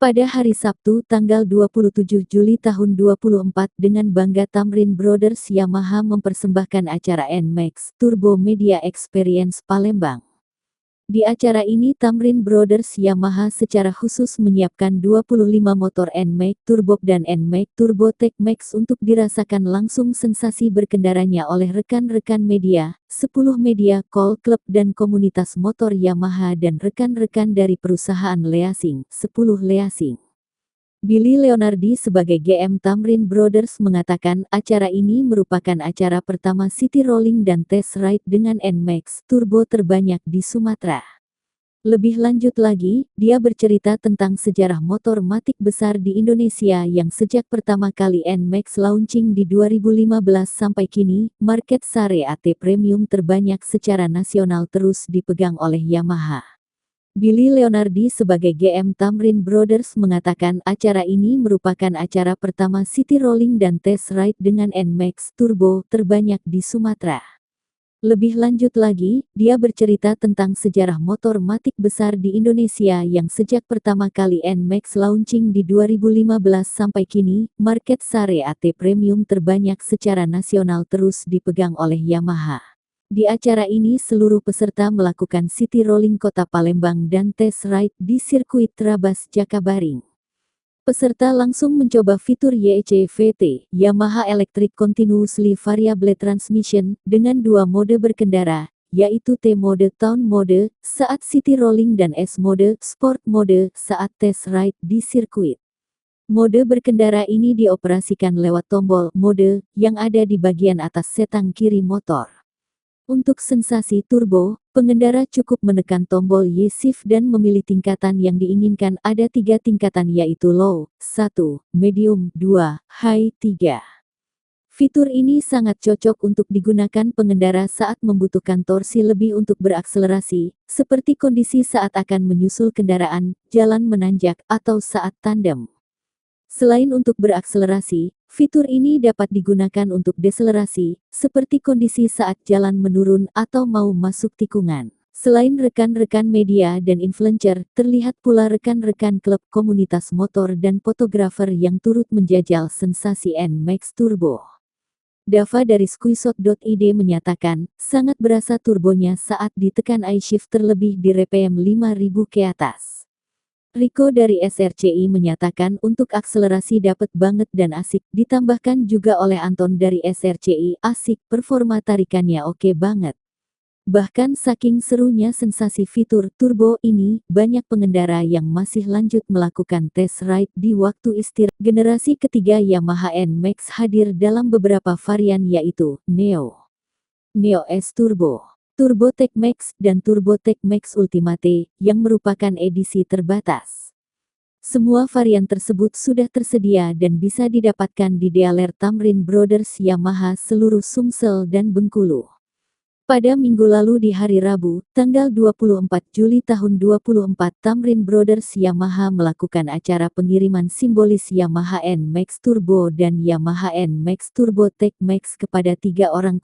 Pada hari Sabtu tanggal 27 Juli tahun 2024 dengan bangga Tamrin Brothers Yamaha mempersembahkan acara NMAX Turbo Media Experience Palembang. Di acara ini Tamrin Brothers Yamaha secara khusus menyiapkan 25 motor NMAX Turbo dan NMAX Turbo Tech Max untuk dirasakan langsung sensasi berkendaranya oleh rekan-rekan media, 10 media call club dan komunitas motor Yamaha dan rekan-rekan dari perusahaan leasing, 10 leasing. Billy Leonardi sebagai GM Tamrin Brothers mengatakan acara ini merupakan acara pertama City Rolling dan Test Ride dengan NMAX Turbo terbanyak di Sumatera. Lebih lanjut lagi, dia bercerita tentang sejarah motor matic besar di Indonesia yang sejak pertama kali NMAX launching di 2015 sampai kini, market share AT premium terbanyak secara nasional terus dipegang oleh Yamaha. Billy Leonardi sebagai GM Tamrin Brothers mengatakan acara ini merupakan acara pertama City Rolling dan Test Ride dengan NMAX Turbo terbanyak di Sumatera. Lebih lanjut lagi, dia bercerita tentang sejarah motor matic besar di Indonesia yang sejak pertama kali NMAX launching di 2015 sampai kini, market share AT premium terbanyak secara nasional terus dipegang oleh Yamaha. Di acara ini seluruh peserta melakukan City Rolling Kota Palembang dan Test Ride di sirkuit Trabas Jakabaring. Peserta langsung mencoba fitur YECVT, Yamaha Electric Continuously Variable Transmission, dengan dua mode berkendara, yaitu T mode Town mode, saat City Rolling dan S mode Sport mode, saat Test Ride di sirkuit. Mode berkendara ini dioperasikan lewat tombol mode yang ada di bagian atas setang kiri motor. Untuk sensasi turbo, pengendara cukup menekan tombol Y-Shift dan memilih tingkatan yang diinginkan. Ada 3 tingkatan yaitu low, 1, medium, 2, high, 3. Fitur ini sangat cocok untuk digunakan pengendara saat membutuhkan torsi lebih untuk berakselerasi, seperti kondisi saat akan menyusul kendaraan, jalan menanjak, atau saat tandem. Selain untuk berakselerasi, fitur ini dapat digunakan untuk deselerasi, seperti kondisi saat jalan menurun atau mau masuk tikungan. Selain rekan-rekan media dan influencer, terlihat pula rekan-rekan klub komunitas motor dan fotografer yang turut menjajal sensasi NMAX Turbo. Dava dari squishot.id menyatakan, sangat berasa turbonya saat ditekan I-Shift terlebih di RPM 5000 ke atas. Riko dari SRCI menyatakan untuk akselerasi dapet banget dan asik, ditambahkan juga oleh Anton dari SRCI, asik, performa tarikannya oke banget. Bahkan saking serunya sensasi fitur turbo ini, banyak pengendara yang masih lanjut melakukan test ride di waktu istirahat. Generasi ketiga Yamaha NMAX hadir dalam beberapa varian yaitu Neo, Neo S Turbo, Turbo Tech Max, dan Turbo Tech Max Ultimate, yang merupakan edisi terbatas. Semua varian tersebut sudah tersedia dan bisa didapatkan di dealer Tamrin Brothers Yamaha seluruh Sumsel dan Bengkulu. Pada minggu lalu di hari Rabu, tanggal 24 Juli tahun 2024, Tamrin Brothers Yamaha melakukan acara pengiriman simbolis Yamaha NMAX Turbo dan Yamaha NMAX Turbo Tech Max kepada 3 orang